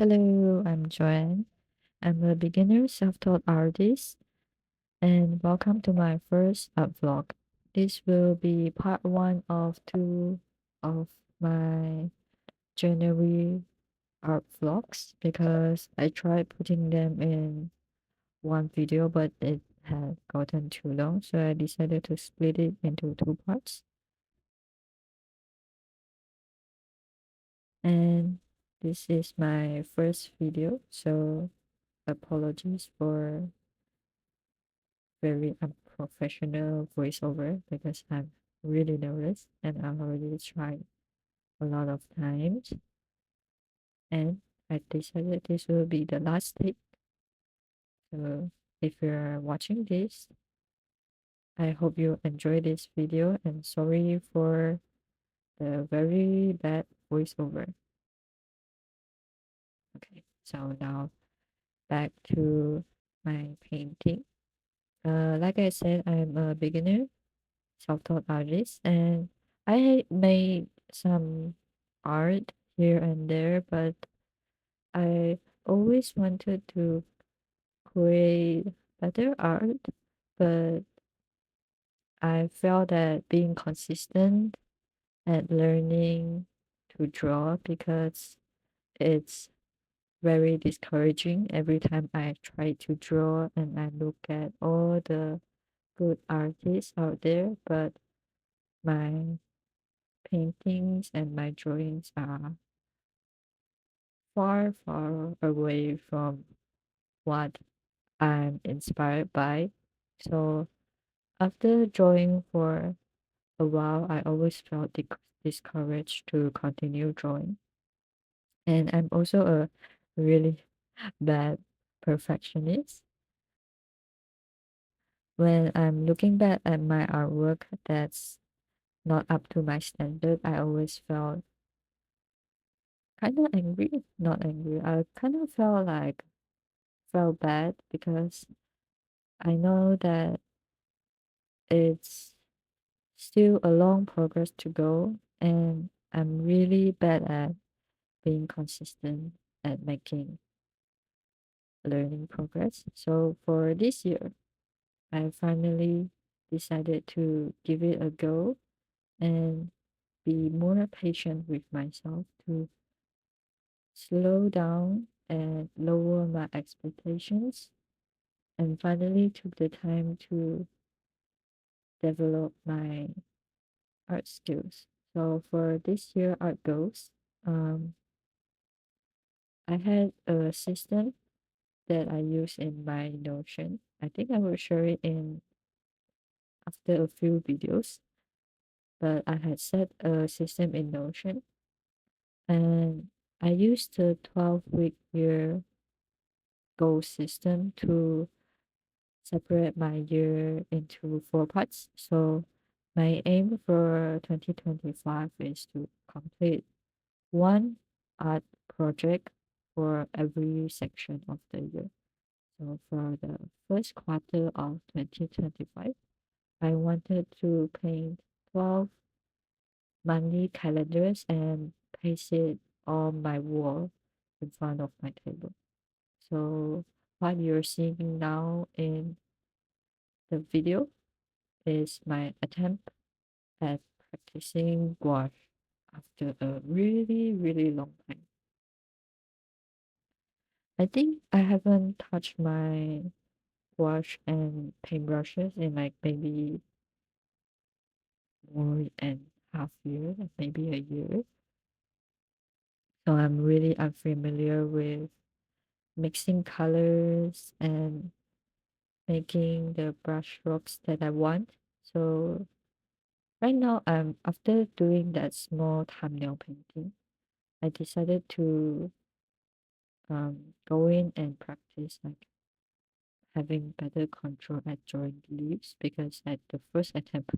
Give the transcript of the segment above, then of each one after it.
Hello, I'm Joanne. I'm a beginner self-taught artist, and welcome to my first art vlog. This will be part one of two of my January art vlogs because I tried putting them in one video, but it had gotten too long, so I decided to split it into two parts. And this is my first video, so apologies for very unprofessional voiceover because I'm really nervous and I've already tried a lot of times. And I decided this will be the last take. So if you're watching this, I hope you enjoy this video and sorry for the very bad voiceover. Okay, so now back to my painting. Like I said, I'm a beginner self-taught artist and I made some art here and there, but I always wanted to create better art, but I felt that being consistent at learning to draw because it's very discouraging every time I try to draw and I look at all the good artists out there, but my paintings and my drawings are far, far away from what I'm inspired by. So after drawing for a while, I always felt discouraged to continue drawing. And I'm also a really bad perfectionist. When I'm looking back at my artwork that's not up to my standard, I always felt kind of angry. Not angry. I kind of felt bad because I know that it's still a long progress to go, and I'm really bad at being consistent at making learning progress. So for this year, I finally decided to give it a go and be more patient with myself to slow down and lower my expectations and finally took the time to develop my art skills. So for this year art goals, um, I had a system that I use in my Notion. I think I will share it in after a few videos, but I had set a system in Notion and I used the 12-week year goal system to separate my year into four parts. So my aim for 2025 is to complete one art project for every section of the year. So for the first quarter of 2025, I wanted to paint 12 monthly calendars and paste it on my wall in front of my table. So what you're seeing now in the video is my attempt at practicing gouache after a really, really long time. I think I haven't touched my gouache and paintbrushes in like maybe more than half year, maybe a year. So I'm really unfamiliar with mixing colors and making the brush strokes that I want. So right now, after doing that small thumbnail painting, I decided to go in and practice like having better control at drawing leaves because at the first attempt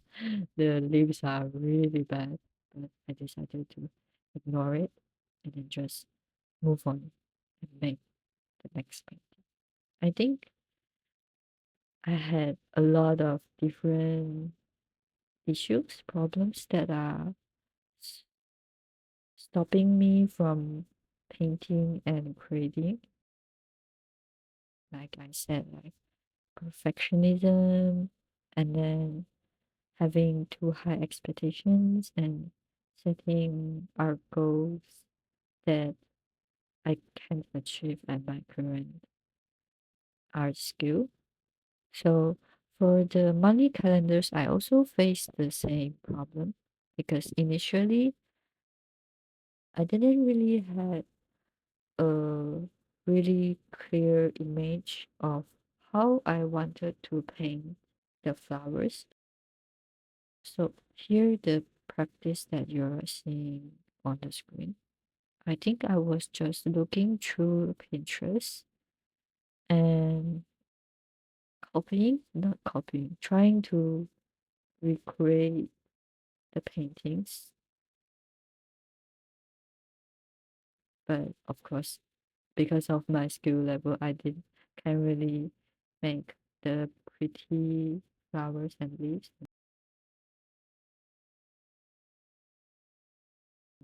the leaves are really bad, but I decided to ignore it and then just move on and make the next painting. I think I had a lot of different issues, problems that are s- stopping me from painting and creating. Like I said, like perfectionism, and then having too high expectations and setting our goals that I can't achieve at my current art skill. So for the monthly calendars, I also faced the same problem because initially I didn't really have a really clear image of how I wanted to paint the flowers. So here the practice that you're seeing on the screen. I think I was just looking through Pinterest and not copying, trying to recreate the paintings. But of course, because of my skill level, can't really make the pretty flowers and leaves.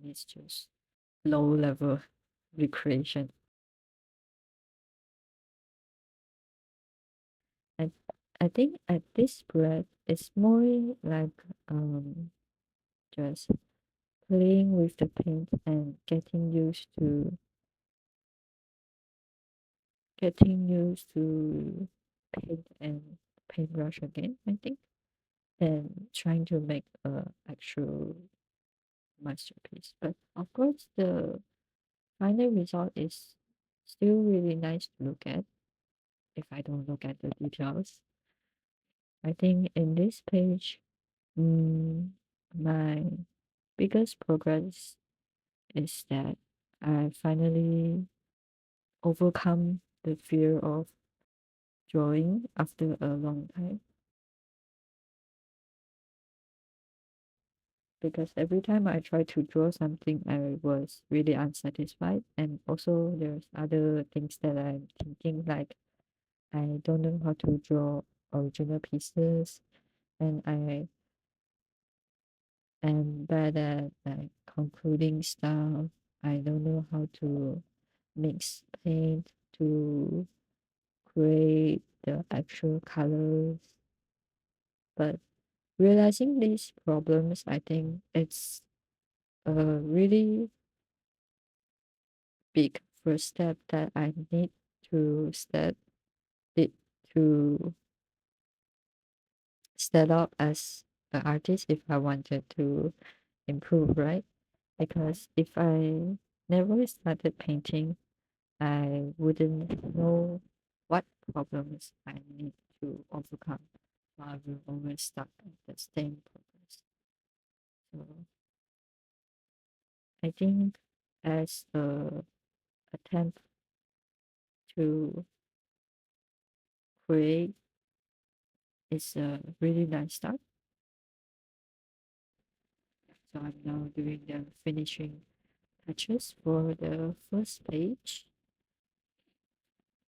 It's just low level recreation. And I think at this breath, it's more like just playing with the paint and getting used to paint and paintbrush again, I think, and trying to make a actual masterpiece. But of course, the final result is still really nice to look at if I don't look at the details. I think in this page, my biggest progress is that I finally overcome the fear of drawing after a long time, because every time I try to draw something, I was really unsatisfied. And also, there's other things that I'm thinking, like I don't know how to draw original pieces, and I am bad at like concluding stuff. I don't know how to mix paint to create the actual colors. But realizing these problems, I think it's a really big first step that I need to it to set up as an artist if I wanted to improve, right? Because if I never started painting, I wouldn't know what problems I need to overcome. So I will always stuck at the same problems. So I think as a attempt to create is a really nice start. So I'm now doing the finishing touches for the first page.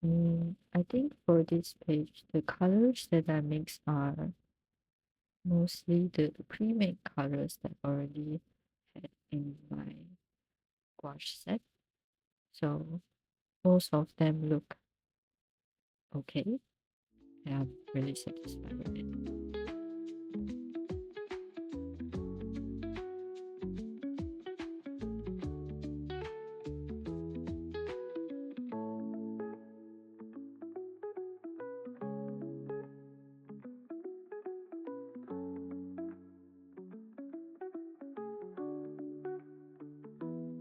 I think for this page, the colors that I mix are mostly the pre-made colors that I already had in my gouache set. So most of them look okay. And I'm really satisfied with it.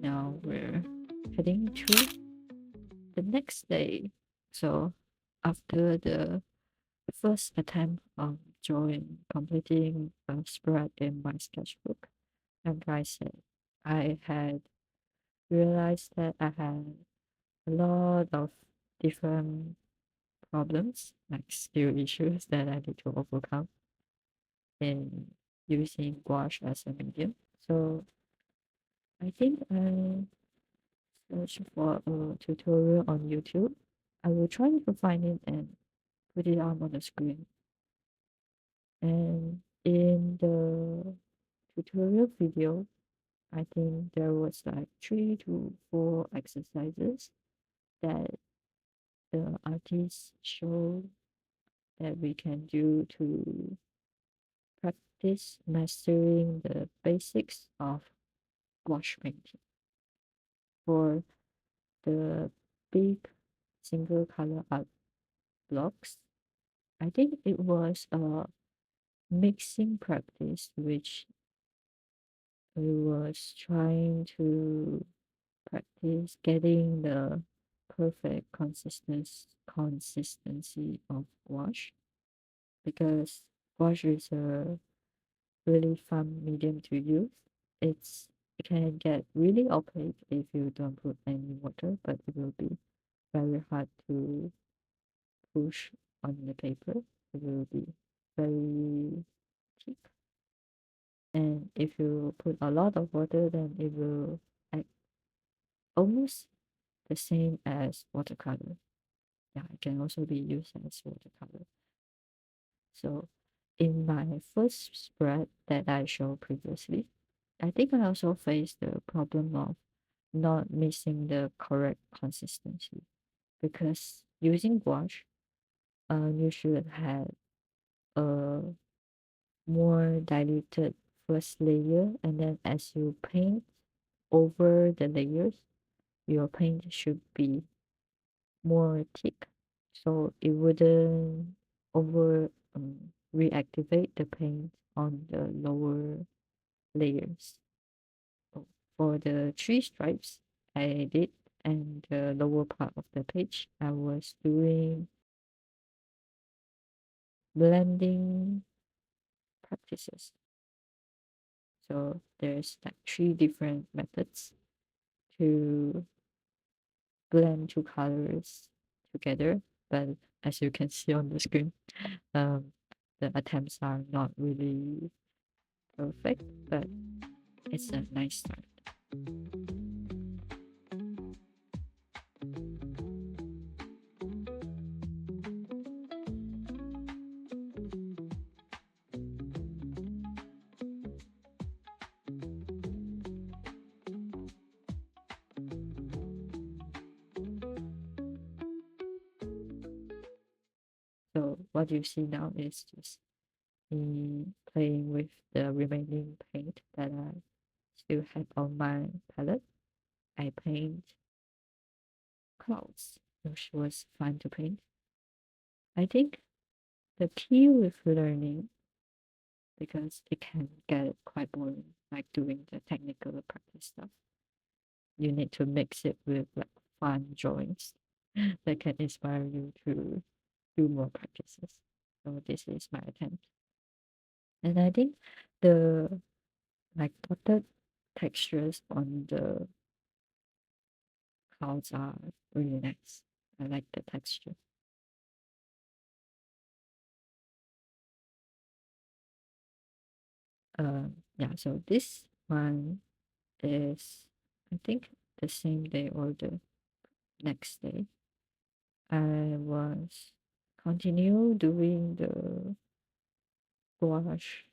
Now we're heading to the next day. So after the first attempt on drawing, completing a spread in my sketchbook, like I said, I had realized that I had a lot of different problems, like skill issues that I need to overcome in using gouache as a medium. So I think I searched for a tutorial on YouTube. I will try to find it and put it on the screen. And in the tutorial video, I think there was like 3 to 4 exercises that the artist showed that we can do to practice mastering the basics of gouache painting. For the big single color art blocks, I think it was a mixing practice which I was trying to practice getting the perfect consistency of gouache, because gouache is a really fun medium to use. It can get really opaque if you don't put any water, but it will be very hard to push on the paper. It will be very thick. And if you put a lot of water, then it will act almost the same as watercolor. Yeah, it can also be used as watercolor. So in my first spread that I showed previously, I think I also faced the problem of not missing the correct consistency, because using gouache, you should have a more diluted first layer, and then as you paint over the layers, your paint should be more thick, so it wouldn't over reactivate the paint on the lower layers. So for the three stripes I did, and the lower part of the page, I was doing blending practices. So there's like 3 different methods to blend 2 colors together, but as you can see on the screen, um, the attempts are not really perfect, but it's a nice start. So what you see now is just me playing with the remaining paint that I still have on my palette. I paint clouds, which was fun to paint. I think the key with learning, because it can get quite boring, like doing the technical practice stuff, you need to mix it with like fun drawings that can inspire you to do more practices. So this is my attempt. And I think the like dotted textures on the clouds are really nice. I like the texture. Yeah, so this one is, I think, the same day or the next day. I was continue doing the gouache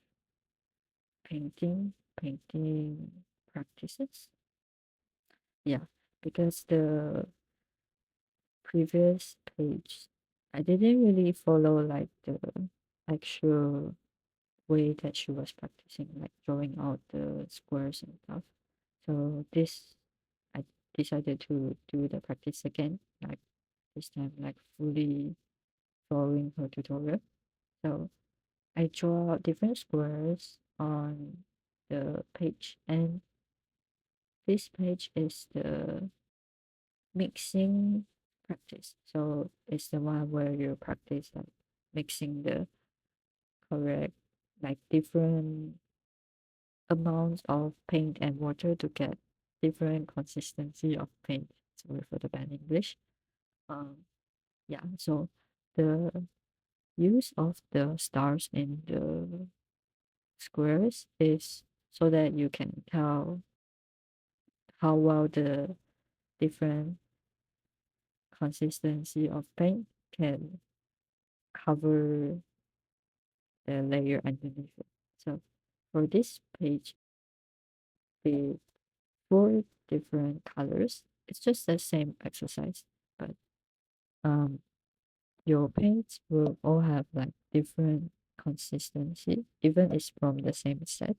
painting practices. Yeah, because the previous page, I didn't really follow like the actual way that she was practicing, like drawing out the squares and stuff. So this, I decided to do the practice again, like this time, like fully following her tutorial. So I draw out different squares on the page, and this page is the mixing practice. So it's the one where you practice like mixing the correct, like different amounts of paint and water to get different consistency of paint. Sorry for the bad English. Um, yeah. So the use of the stars in the squares is so that you can tell how well the different consistency of paint can cover the layer underneath it. So for this page, the four different colors. It's just the same exercise, but um, your paints will all have like different consistency, even it's from the same set.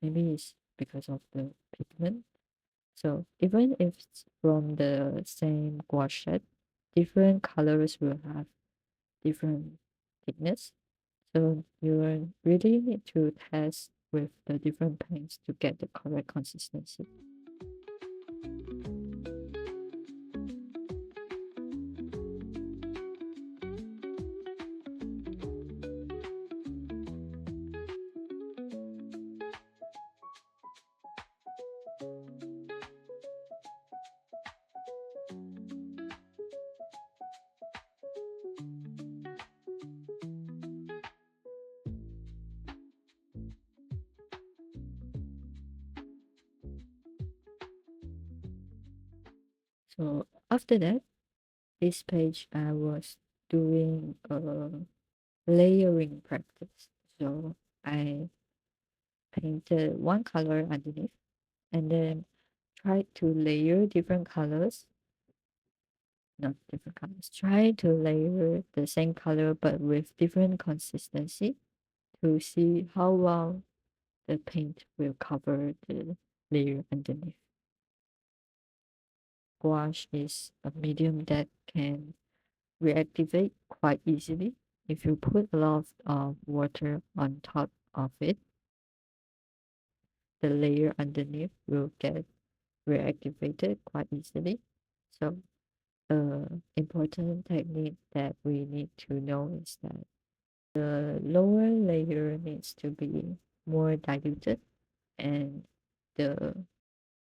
Maybe it's because of the pigment. So even if it's from the same gouache set, different colors will have different thickness. So you will really need to test with the different paints to get the correct consistency. So after that, this page I was doing a layering practice. So I painted one color underneath and then tried to layer different colors, not different colors, try to layer the same color but with different consistency to see how well the paint will cover the layer underneath. Gouache is a medium that can reactivate quite easily. If you put a lot of water on top of it, the layer underneath will get reactivated quite easily. So, important technique that we need to know is that the lower layer needs to be more diluted, and the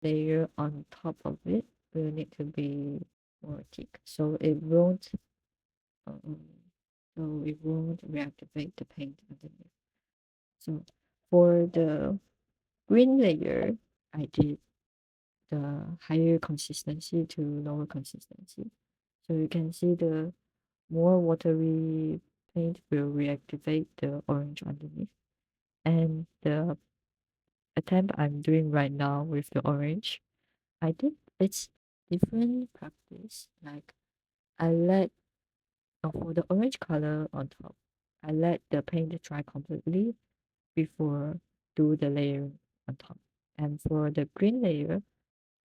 layer on top of it will need to be more thick, um, so it won't reactivate the paint underneath. So for the green layer, I did the higher consistency to lower consistency. So you can see the more watery paint will reactivate the orange underneath. And the attempt I'm doing right now with the orange, I think it's different practice. Like I let for the orange color on top, I let the paint dry completely before do the layer on top. And for the green layer,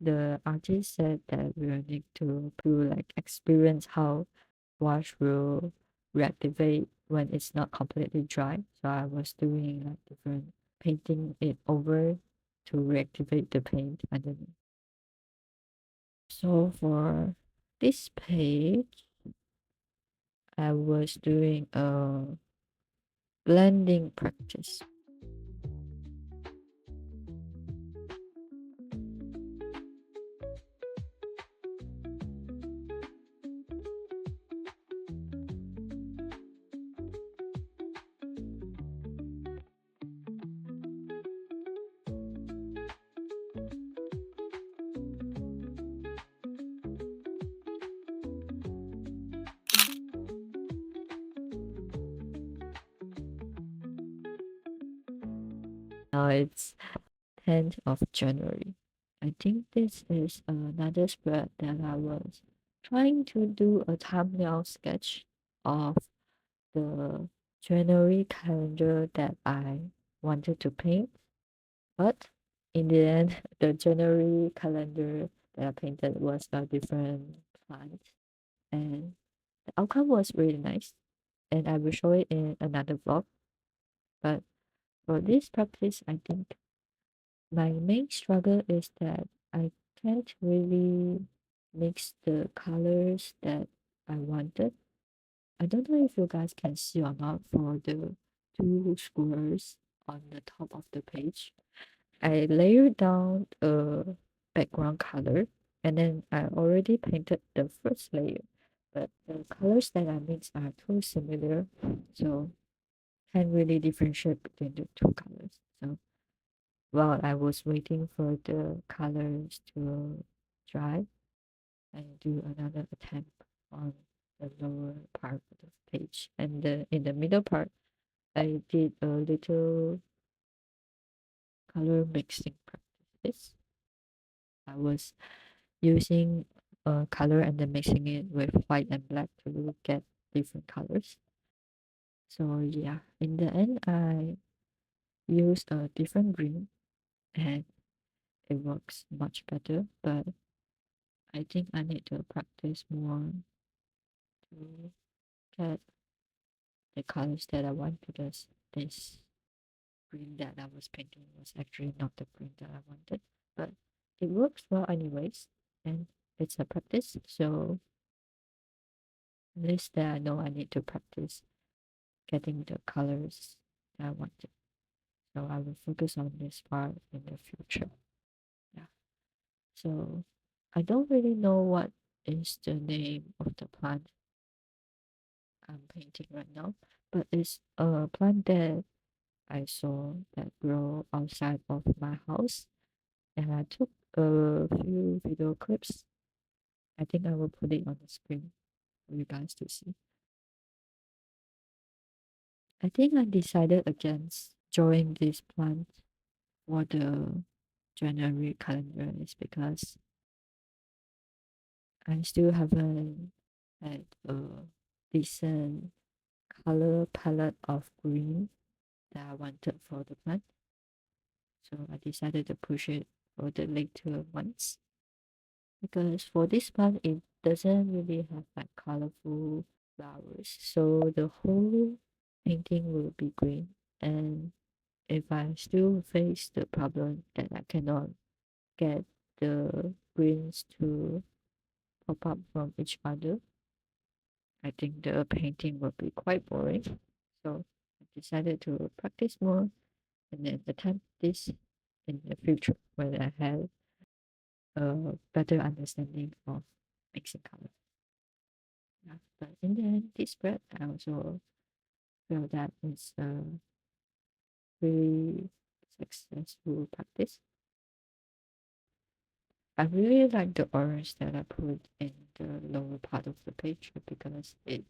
the artist said that we will need to like experience how wash will reactivate when it's not completely dry. So I was doing like different painting it over to reactivate the paint underneath. So for this page, I was doing a blending practice. Now it's 10th of January. I think this is another spread that I was trying to do a thumbnail sketch of the January calendar that I wanted to paint. But in the end, the January calendar that I painted was a different plant. And the outcome was really nice. And I will show it in another vlog. But for this practice, I think my main struggle is that I can't really mix the colors that I wanted. I don't know if you guys can see or not for the two squares on the top of the page. I layered down a background color and then I already painted the first layer. But the colors that I mix are too similar, so can't really differentiate between the two colors. So while I was waiting for the colors to dry, I do another attempt on the lower part of the page. And in the middle part, I did a little color mixing practice. I was using a color and then mixing it with white and black to get different colors. So yeah, in the end, I used a different green and it works much better. But I think I need to practice more to get the colors that I want because this green that I was painting was actually not the green that I wanted. But it works well anyways, and it's a practice. So at least that I know I need to practice getting the colors that I wanted. So I will focus on this part in the future. Yeah. So I don't really know what is the name of the plant I'm painting right now, but it's a plant that I saw that grow outside of my house, and I took a few video clips. I think I will put it on the screen for you guys to see. I think I decided against drawing this plant for the January calendar is because I still haven't had a decent color palette of green that I wanted for the plant. So I decided to push it for the later months because for this plant it doesn't really have like colorful flowers. So the whole painting will be green. And if I still face the problem that I cannot get the greens to pop up from each other, I think the painting will be quite boring. So I decided to practice more and then attempt this in the future when I have a better understanding of mixing color. Yeah, but in the end, this spread I also feel that it's a really successful practice. I really like the orange that I put in the lower part of the page because it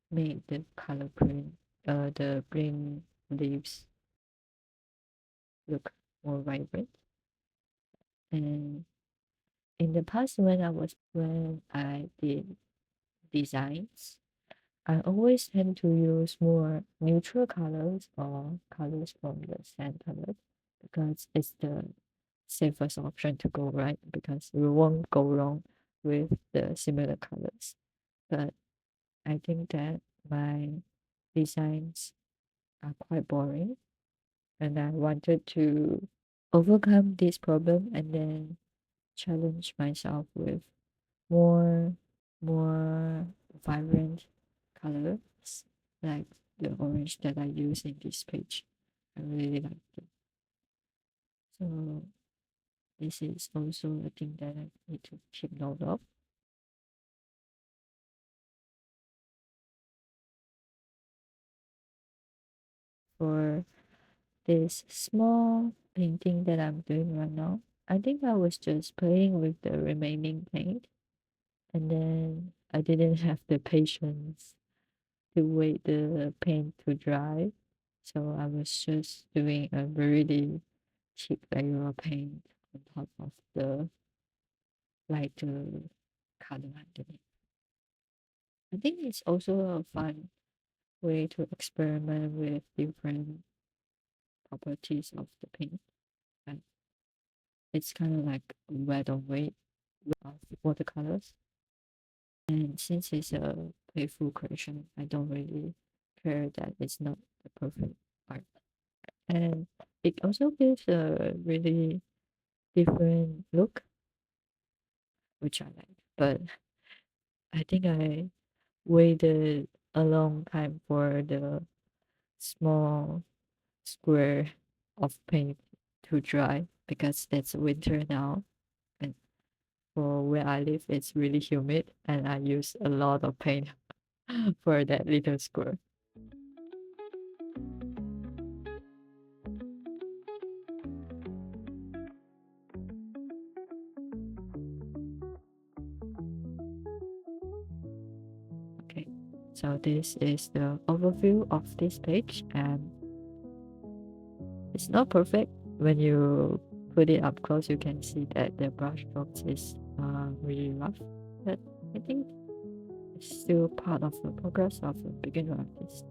made the color green, the green leaves look more vibrant. And in the past, when I did designs, I always tend to use more neutral colors or colors from the sand palette because it's the safest option to go right because you won't go wrong with the similar colors. But I think that my designs are quite boring and I wanted to overcome this problem and then challenge myself with more more vibrant colors like the orange that I use in this page. I really like it. So this is also a thing that I need to keep note of. For this small painting that I'm doing right now, I think I was just playing with the remaining paint and then I didn't have the patience to wait the paint to dry. So I was just doing a really cheap layer of paint on top of the lighter color underneath. I think it's also a fun way to experiment with different properties of the paint. And it's kind of like wet on weight of watercolors. And since it's a playful creation, I don't really care that it's not the perfect art. And it also gives a really different look, which I like. But I think I waited a long time for the small square of paint to dry because it's winter now. And for where I live, it's really humid, and I use a lot of paint for that little square. Okay, so this is the overview of this page, and it's not perfect when you put it up close, you can see that the brush strokes is really rough. But I think it's still part of the progress of a beginner artist.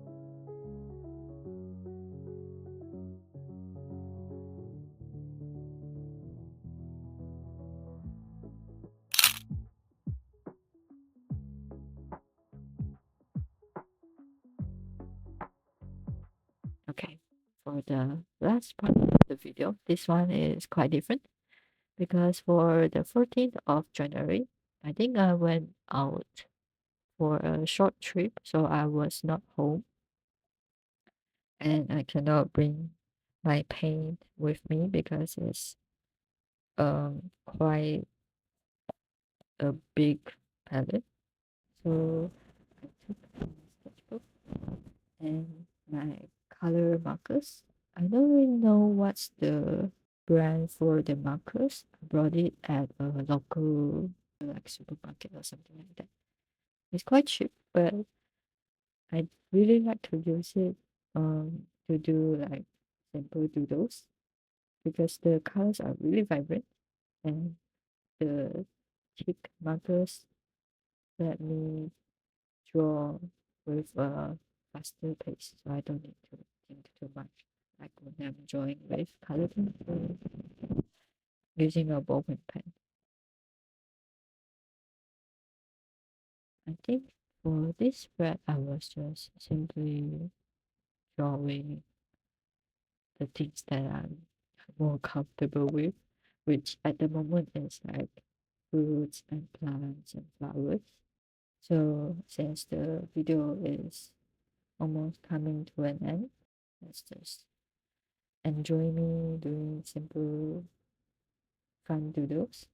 Okay, for the last part of the video, this one is quite different because for the 14th of January, I think I went out for a short trip, so I was not home and I cannot bring my paint with me because it's quite a big palette. So I took my sketchbook and my color markers. I don't really know what's the brand for the markers. I brought it at a local like supermarket or something like that. It's quite cheap, but I really like to use it to do like simple doodles because the colors are really vibrant and the thick markers let me draw with a faster pace, so I don't need to think too much. Like when I'm drawing with color pencil using a ballpoint pen. I think for this spread, I was just simply drawing the things that I'm more comfortable with, which at the moment is like fruits and plants and flowers. So since the video is almost coming to an end, let's just enjoy me doing simple fun doodles.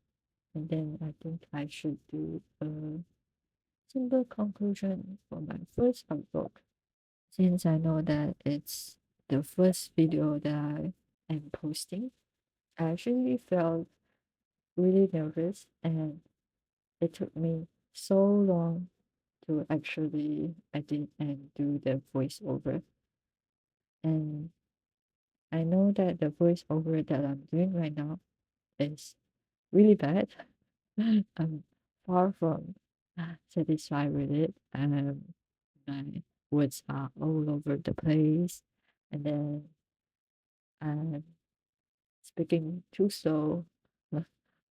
And then I think I should do a simple conclusion for my first upload. Since I know that it's the first video that I am posting, I actually felt really nervous and it took me so long to actually edit and do the voiceover. And I know that the voiceover that I'm doing right now is really bad. I'm far from satisfied with it. My words are all over the place, and then I'm speaking too slow.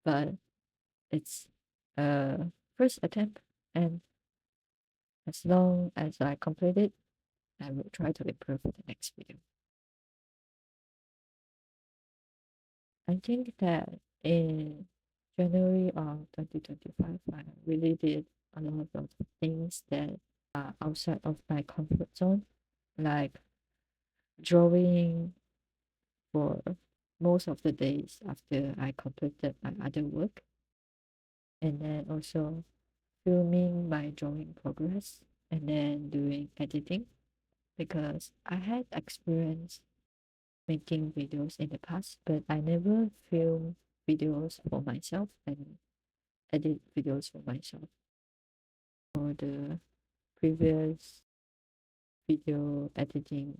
But it's a first attempt, and as long as I complete it, I will try to improve the next video. I think that in January of 2025, I really did a lot of things that are outside of my comfort zone, like drawing for most of the days after I completed my other work, and then also filming my drawing progress, and then doing editing because I had experience making videos in the past, but I never filmed videos for myself and edit videos for myself. For the previous video editing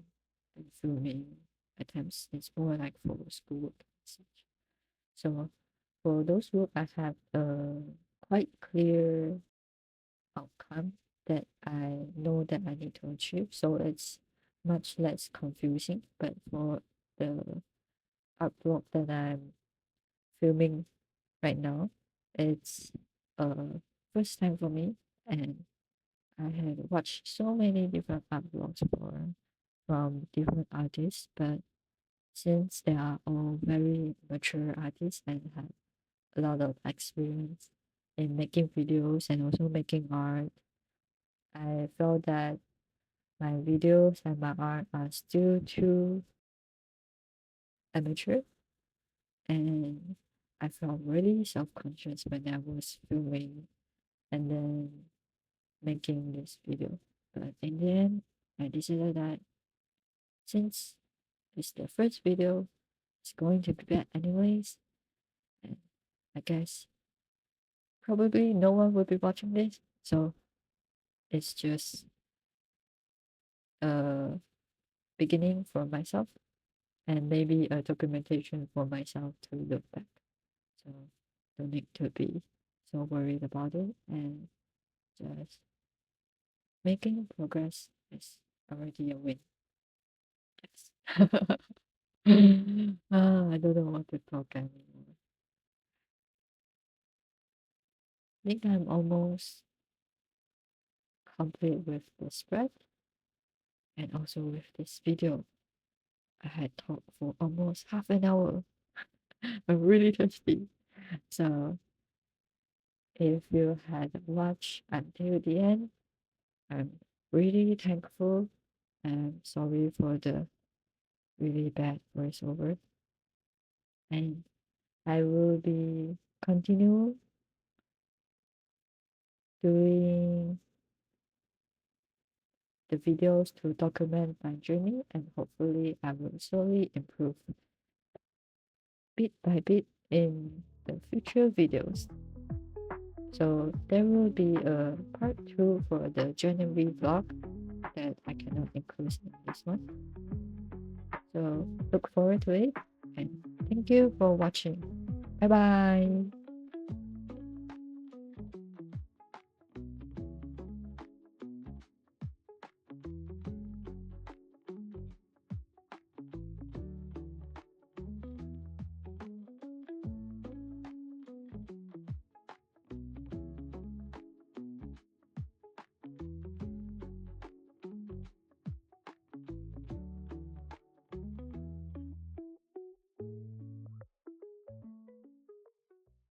and filming attempts, it's more like for schoolwork and such. So for those work, I have a quite clear outcome that I know that I need to achieve. So it's much less confusing. But for the artwork that I'm filming right now, it's a first time for me, and I have watched so many different artworks from different artists, but since they are all very mature artists and have a lot of experience in making videos and also making art, I felt that my videos and my art are still too amateur, and I felt really self-conscious when I was filming and then making this video. But in the end, I decided that since it's the first video, it's going to be bad anyways, and I guess probably no one will be watching this, so it's just a beginning for myself. and maybe a documentation for myself to look back. So don't need to be so worried about it, and just making progress is already a win. Yes. I don't know what to talk anymore. I think I'm almost complete with the spread and also with this video. I had talked for almost half an hour. I'm really thirsty. So if you had watched until the end, I'm really thankful and sorry for the really bad voiceover. And I will be continue doing the videos to document my journey, and hopefully I will slowly improve bit by bit in the future videos. So there will be a part 2 for the January vlog that I cannot include in this one. So look forward to it, and thank you for watching. Bye bye.